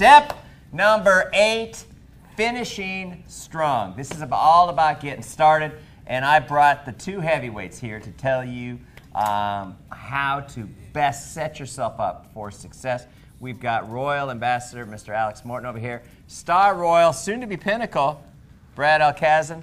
Step number 8, finishing strong. This is all about getting started, and I brought the 2 heavyweights here to tell you how to best set yourself up for success. We've got Royal Ambassador, Mr. Alex Morton over here, Star Royal, soon to be Pinnacle, Brad Alcazan.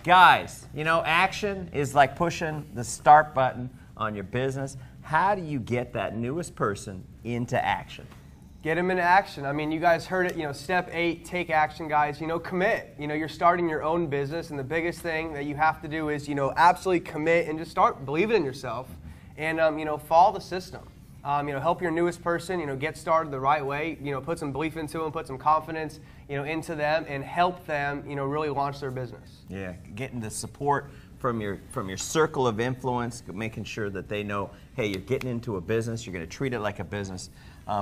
Guys, you know, action is like pushing the start button on your business. How do you get that newest person into action? Get them into action. I mean, you guys heard it, you know, step 8, take action, guys. You know, commit. You know, you're starting your own business, and the biggest thing that you have to do is, you know, absolutely commit and just start believing in yourself and, you know, follow the system. You know, help your newest person, you know, get started the right way, you know, put some belief into them, put some confidence, you know, into them, and help them, you know, really launch their business. Yeah, getting the support from your circle of influence, making sure that they know, hey, you're getting into a business, you're going to treat it like a business.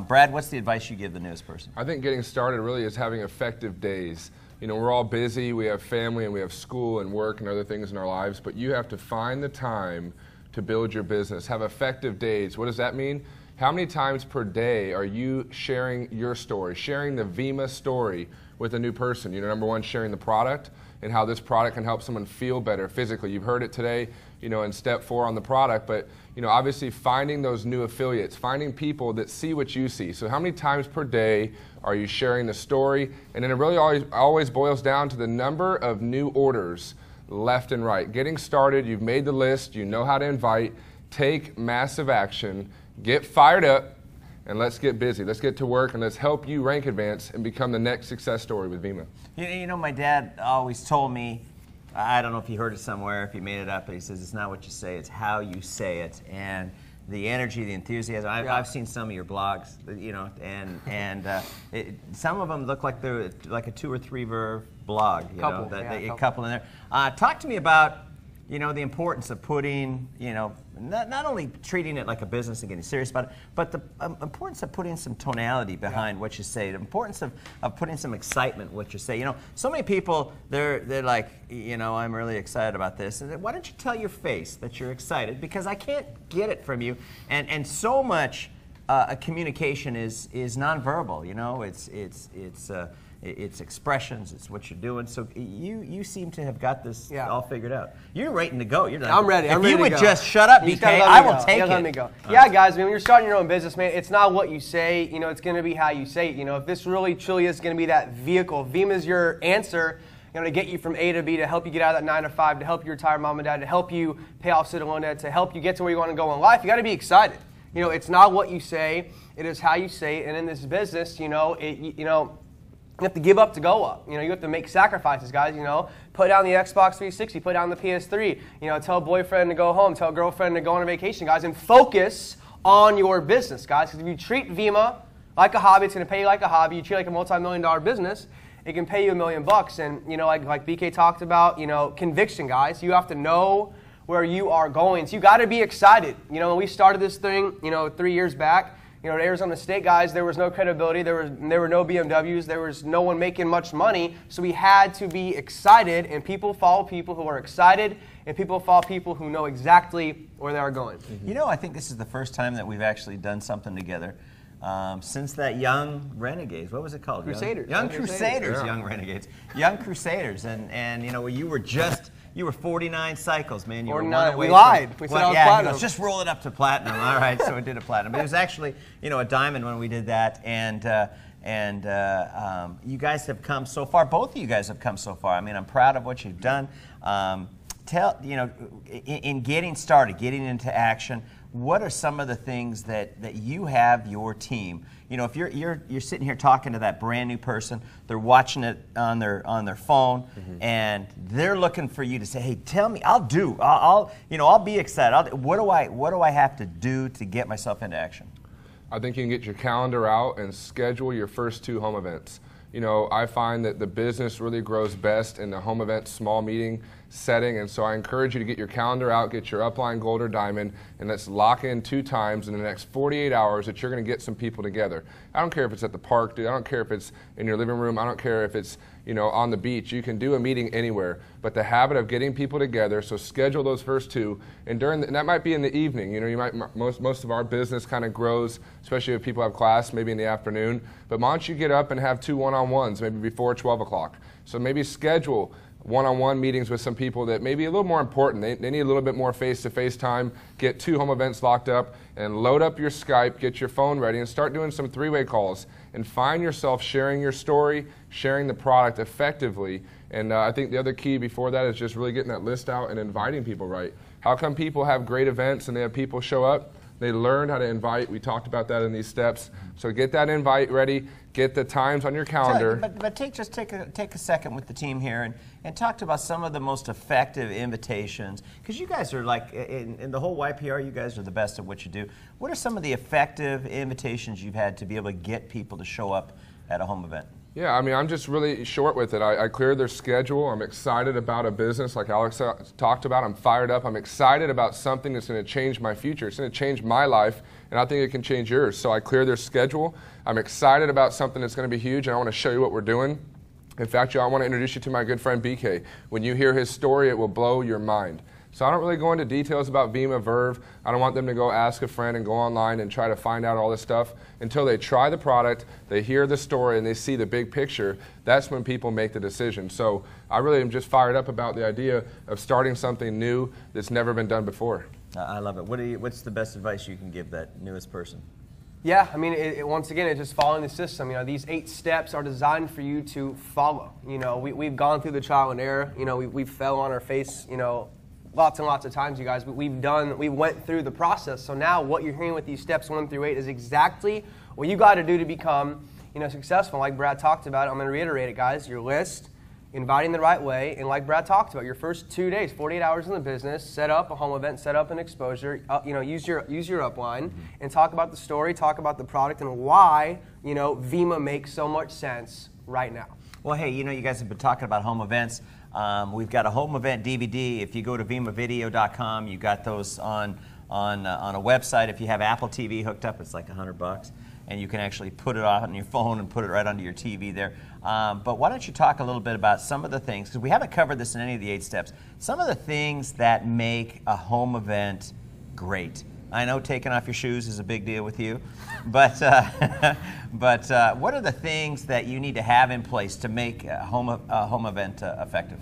Brad, what's the advice you give the newest person? I think getting started really is having effective days. You know, we're all busy, we have family and we have school and work and other things in our lives, but you have to find the time to build your business. Have effective days. What does that mean? How many times per day are you sharing your story, sharing the Vemma story with a new person? You know, number 1, sharing the product and how this product can help someone feel better physically. You've heard it today, you know, in step 4 on the product, but, you know, obviously finding those new affiliates, finding people that see what you see. So how many times per day are you sharing the story? And then it really always boils down to the number of new orders left and right. Getting started, you've made the list, you know how to invite, take massive action, get fired up, and let's get busy. Let's get to work, and let's help you rank advance and become the next success story with Vemma. You know, my dad always told me, I don't know if he heard it somewhere, if he made it up, but he says it's not what you say, it's how you say it. And the energy, the enthusiasm. I've seen some of your blogs, you know, and some of them look like they're like a 2 or 3 verb blog, you know, a couple in there. Talk to me about, you know, the importance of putting, you know, not only treating it like a business and getting serious about it, but the importance of putting some tonality behind what you say, the importance of putting some excitement what you say. You know, so many people, they're like, you know, I'm really excited about this. And why don't you tell your face that you're excited? Because I can't get it from you. And so much communication is nonverbal, you know, it's expressions, it's what you're doing. So you seem to have got this all figured out. You're ready to go. You're like, I'm ready. If you would just shut up, BK, I will take it. Let me go. Yeah, guys, I mean, when you're starting your own business, man, it's not what you say, you know, it's going to be how you say it. You know, if this really, truly is going to be that vehicle, Vemma's your answer, you know, to get you from A to B, to help you get out of that 9 to 5, to help you retire mom and dad, to help you pay off student loan debt, to help you get to where you want to go in life, you got to be excited. You know, it's not what you say, it is how you say it. And in this business, you know, you have to give up to go up. You know, you have to make sacrifices, guys, you know. Put down the Xbox 360, put down the PS3, you know, tell boyfriend to go home, tell girlfriend to go on a vacation, guys, and focus on your business, guys. Because if you treat Vemma like a hobby, it's going to pay you like a hobby. You treat it like a multi-million-dollar business, it can pay you $1 million. And, you know, like BK talked about, you know, conviction, guys. You have to know where you are going. So you got to be excited. You know, when we started this thing, you know, 3 years back, you know, at Arizona State, guys, there was no credibility. There were no BMWs. There was no one making much money. So we had to be excited, and people follow people who are excited, and people follow people who know exactly where they are going. Mm-hmm. You know, I think this is the first time that we've actually done something together since that Young Renegades. What was it called? Crusaders. Young Crusaders. Yeah. Young Renegades. Young Crusaders. And you know, you were 49 cycles, man. You were 49. We lied. We said I was platinum. Goes, just roll it up to platinum. All right, so we did a platinum. But it was actually, you know, a diamond when we did that. And you guys have come so far. Both of you guys have come so far. I mean, I'm proud of what you've done. You know, in getting started, getting into action, what are some of the things that you have your team? You know, if you're sitting here talking to that brand new person, they're watching it on their phone, and they're looking for you to say, "Hey, tell me, I'll be excited. What do I have to do to get myself into action?" I think you can get your calendar out and schedule your first 2 home events. You know, I find that the business really grows best in the home event small meeting setting. And so I encourage you to get your calendar out, get your upline gold or diamond, and let's lock in 2 times in the next 48 hours that you're going to get some people together. I don't care if it's at the park, dude. I don't care if it's in your living room. I don't care if it's, you know, on the beach. You can do a meeting anywhere. But the habit of getting people together, so schedule those first 2, and and that might be in the evening. You know, you might most of our business kind of grows, especially if people have class, maybe in the afternoon. But why don't you get up and have 2 one-on-ones, maybe before 12 o'clock? So maybe schedule one-on-one meetings with some people that may be a little more important. They need a little bit more face-to-face time. Get 2 home events locked up and load up your Skype, get your phone ready, and start doing some 3-way calls. And find yourself sharing your story, sharing the product effectively. And I think the other key before that is just really getting that list out and inviting people right. How come people have great events and they have people show up? They learn how to invite. We talked about that in these steps. So get that invite ready. Get the times on your calendar. But take a second with the team here and talk about some of the most effective invitations. Because you guys are like, in the whole YPR, you guys are the best at what you do. What are some of the effective invitations you've had to be able to get people to show up at a home event? Yeah, I mean, I'm just really short with it. I cleared their schedule. I'm excited about a business like Alex talked about. I'm fired up. I'm excited about something that's going to change my future. It's going to change my life, and I think it can change yours. So I cleared their schedule. I'm excited about something that's going to be huge, and I want to show you what we're doing. In fact, I want to introduce you to my good friend BK. When you hear his story, it will blow your mind. So I don't really go into details about Vemma, Verve. I don't want them to go ask a friend and go online and try to find out all this stuff. Until they try the product, they hear the story, and they see the big picture, that's when people make the decision. So I really am just fired up about the idea of starting something new that's never been done before. I love it. What's the best advice you can give that newest person? Yeah, I mean, once again, it's just following the system. You know, these 8 steps are designed for you to follow. You know, we've gone through the trial and error. You know, we fell on our face, you know, lots and lots of times, you guys, but we went through the process. So now what you're hearing with these steps 1 through 8 is exactly what you got to do to become, you know, successful. Like Brad talked about, I'm going to reiterate it, guys. Your list, inviting the right way, and like Brad talked about, your first 2 days, 48 hours in the business, set up a home event, set up an exposure, you know, use your upline, and talk about the story, talk about the product, and why, you know, Vemma makes so much sense right now. Well, hey, you know, you guys have been talking about home events. We've got a home event DVD. If you go to vemmavideo.com, you got those on a website. If you have Apple TV hooked up, it's like $100, and you can actually put it on your phone and put it right onto your TV there. But why don't you talk a little bit about some of the things, because we haven't covered this in any of the 8 steps, some of the things that make a home event great. I know taking off your shoes is a big deal with you, but what are the things that you need to have in place to make a home event effective?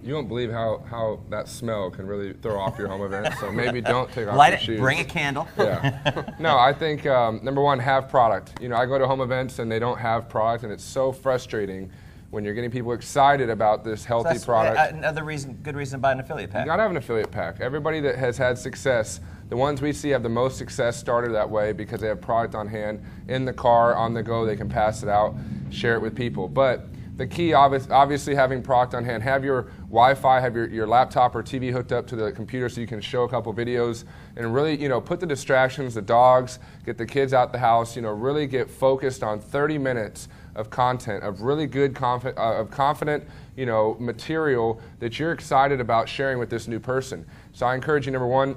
You won't believe how that smell can really throw off your home event, so maybe don't take off Light your it, shoes. bring a candle. Yeah. No, I think, number 1, have product. You know, I go to home events and they don't have product, and it's so frustrating when you're getting people excited about this healthy product. Another good reason to buy an affiliate pack. You gotta have an affiliate pack. Everybody that has had success, the ones we see have the most success started that way because they have product on hand, in the car, on the go, they can pass it out, share it with people. But the key, obviously having product on hand, have your Wi-Fi, have your laptop or TV hooked up to the computer so you can show a couple videos, and really, you know, put the distractions, the dogs, get the kids out the house, you know, really get focused on 30 minutes of content, of really good, confident, you know, material that you're excited about sharing with this new person. So I encourage you, number 1,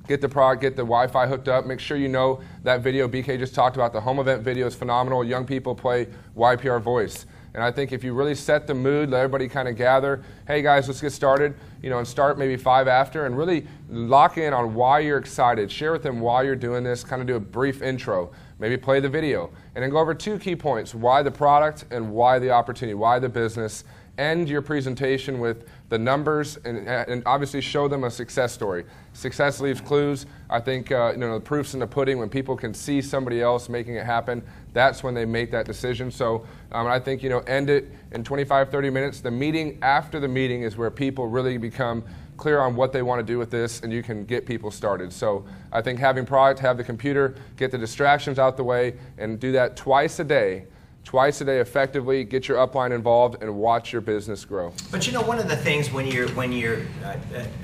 get the product, get the Wi-Fi hooked up. Make sure you know that video BK just talked about. The home event video is phenomenal. Young people play YPR voice. And I think if you really set the mood, let everybody kind of gather, hey guys, let's get started, you know, and start maybe 5 after, and really lock in on why you're excited. Share with them why you're doing this, kind of do a brief intro, maybe play the video, and then go over 2 key points, why the product and why the opportunity, why the business. End your presentation with the numbers and obviously show them a success story. Success leaves clues. I think you know, the proof's in the pudding. When people can see somebody else making it happen, that's when they make that decision. So I think, you know, end it in 25, 30 minutes. The meeting after the meeting is where people really become clear on what they want to do with this, and you can get people started. So I think having product, have the computer, get the distractions out the way, and do that twice a day effectively, get your upline involved, and watch your business grow. But you know, one of the things when you're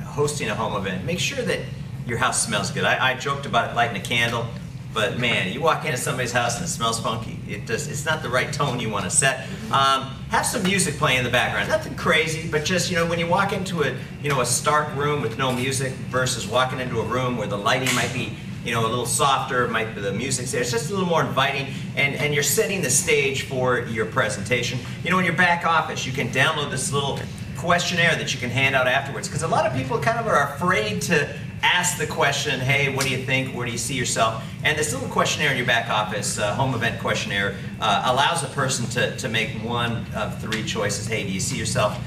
hosting a home event, make sure that your house smells good. I joked about lighting a candle. But man, you walk into somebody's house and it smells funky. It's not the right tone you want to set. Have some music playing in the background. Nothing crazy, but just, you know, when you walk into a stark room with no music versus walking into a room where the lighting might be, you know, a little softer, might be the music's there. It's just a little more inviting, and you're setting the stage for your presentation. You know, in your back office, you can download this little questionnaire that you can hand out afterwards, because a lot of people kind of are afraid to ask the question, hey, what do you think? Where do you see yourself? And this little questionnaire in your back office, home event questionnaire, allows a person to make one of 3 choices. Hey, do you see yourself,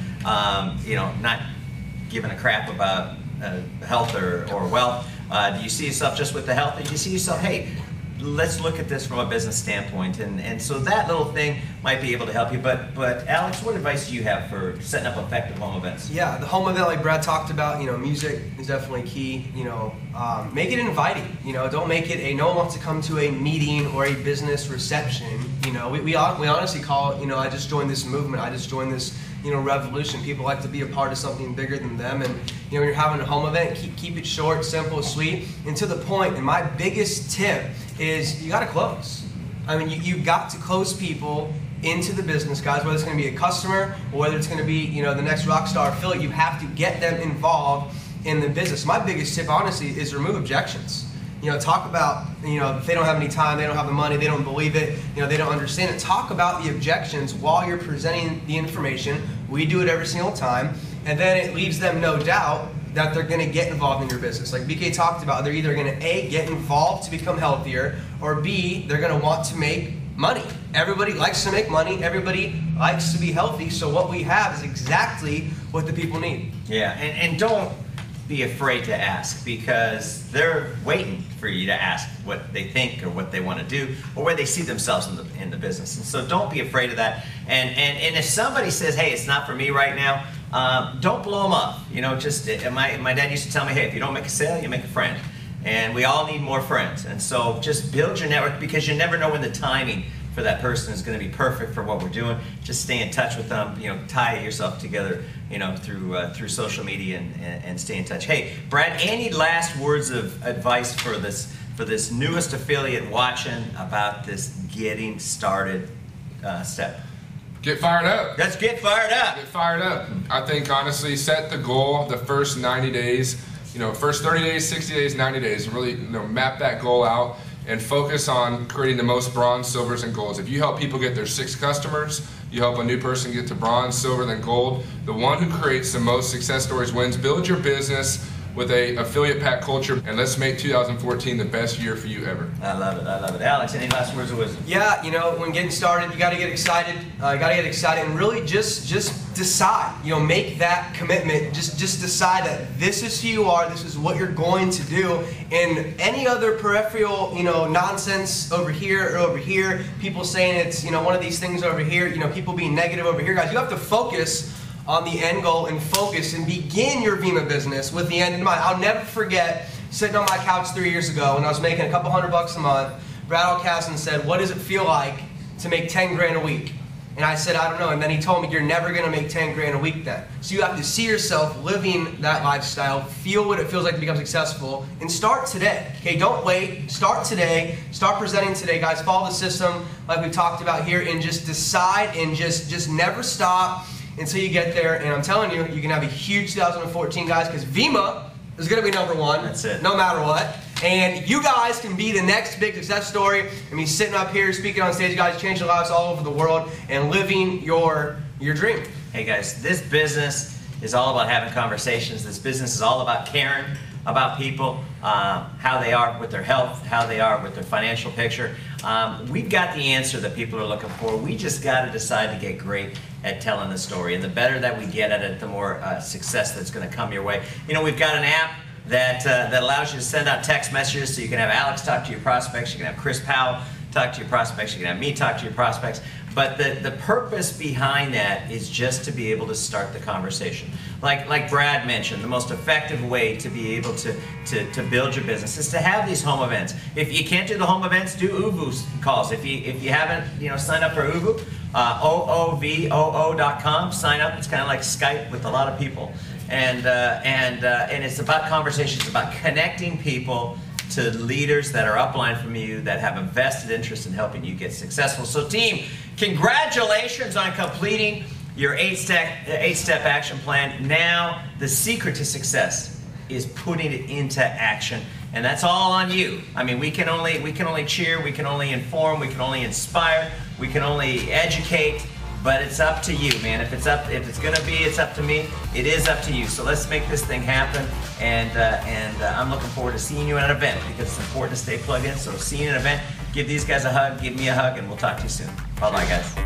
you know, not giving a crap about health or wealth? Do you see yourself just with the health? Or do you see yourself, hey, let's look at this from a business standpoint? And so that little thing might be able to help you. But Alex, what advice do you have for setting up effective home events? Yeah, the home event, like Brad talked about, you know, music is definitely key. You know, make it inviting. You know, don't make it no one wants to come to a meeting or a business reception. You know, we honestly call it, you know, I just joined this movement. I just joined this, you know, revolution. People like to be a part of something bigger than them. And, you know, when you're having a home event, keep it short, simple, sweet, and to the point. And my biggest tip is you got to close. I mean, you've got to close people into the business, guys, whether it's going to be a customer or whether it's going to be, you know, the next rock star affiliate. You have to get them involved in the business. My biggest tip, honestly, is remove objections. You know, talk about, you know, if they don't have any time, they don't have the money, they don't believe it, you know, they don't understand it. Talk about the objections while you're presenting the information. We do it every single time, and then it leaves them no doubt that they're going to get involved in your business. Like BK talked about, they're either going to A, get involved to become healthier, or B, they're going to want to make money. Everybody likes to make money. Everybody likes to be healthy. So what we have is exactly what the people need. Yeah, and don't be afraid to ask, because they're waiting for you to ask what they think or what they want to do or where they see themselves in the business. And so don't be afraid of that. And if somebody says, hey, it's not for me right now, don't blow them off. You know, just my dad used to tell me, hey, if you don't make a sale, you make a friend. And we all need more friends. And so just build your network, because you never know when the timing for that person is going to be perfect for what we're doing. Just stay in touch with them. You know, tie yourself together, you know, through social media and stay in touch. Hey, Brad, any last words of advice for this newest affiliate watching about this getting started step? Get fired up. Let's get fired up. Get fired up. I think, honestly, set the goal the first 90 days, you know, first 30 days, 60 days, 90 days, and really, you know, map that goal out and focus on creating the most bronze, silvers, and golds. If you help people get their 6 customers, you help a new person get to bronze, silver, then gold. The one who creates the most success stories wins. Build your business with a affiliate pack culture, and let's make 2014 the best year for you ever. I love it. I love it. Alex, any last words of wisdom? Yeah, you know, when getting started, you got to get excited. You got to get excited and really just decide. You know, make that commitment. Just decide that this is who you are. This is what you're going to do. And any other peripheral, you know, nonsense over here or over here, people saying it's, you know, one of these things over here, you know, people being negative over here, guys, you have to focus on the end goal and focus and begin your Vemma business with the end in mind. I'll never forget sitting on my couch 3 years ago when I was making a couple $100 a month. Brad Alcassin said, what does it feel like to make 10 grand a week? And I said, I don't know. And then he told me, you're never going to make 10 grand a week then. So you have to see yourself living that lifestyle, feel what it feels like to become successful, and start today. Okay, don't wait. Start today. Start presenting today, guys. Follow the system like we talked about here, and just decide and just never stop until you get there. And I'm telling you, you can have a huge 2014, guys, because Vemma is going to be #1. That's it. No matter what. And you guys can be the next big success story. I mean, sitting up here, speaking on stage, guys, changing lives all over the world and living your dream. Hey, guys, this business is all about having conversations. This business is all about caring about people, how they are with their health, how they are with their financial picture. We've got the answer that people are looking for. We just got to decide to get great at telling the story. And the better that we get at it, the more success that's going to come your way. You know, we've got an app that allows you to send out text messages, so you can have Alex talk to your prospects, you can have Chris Powell talk to your prospects, you can have me talk to your prospects. But the purpose behind that is just to be able to start the conversation. Like Brad mentioned, the most effective way to be able to build your business is to have these home events. If you can't do the home events, do OOVOO calls. If you haven't, you know, signed up for OOVOO, OOVOO.com, sign up. It's kind of like Skype with a lot of people. And it's about conversations, about connecting people to leaders that are upline from you that have a vested interest in helping you get successful. So team, congratulations on completing your 8-step action plan. Now, the secret to success is putting it into action. And that's all on you. I mean, we can only cheer, we can only inform, we can only inspire, we can only educate, but it's up to you, man. If it's gonna be, it's up to me. It is up to you. So let's make this thing happen. And I'm looking forward to seeing you at an event because it's important to stay plugged in. So see you at an event. Give these guys a hug, give me a hug, and we'll talk to you soon. Bye-bye, guys.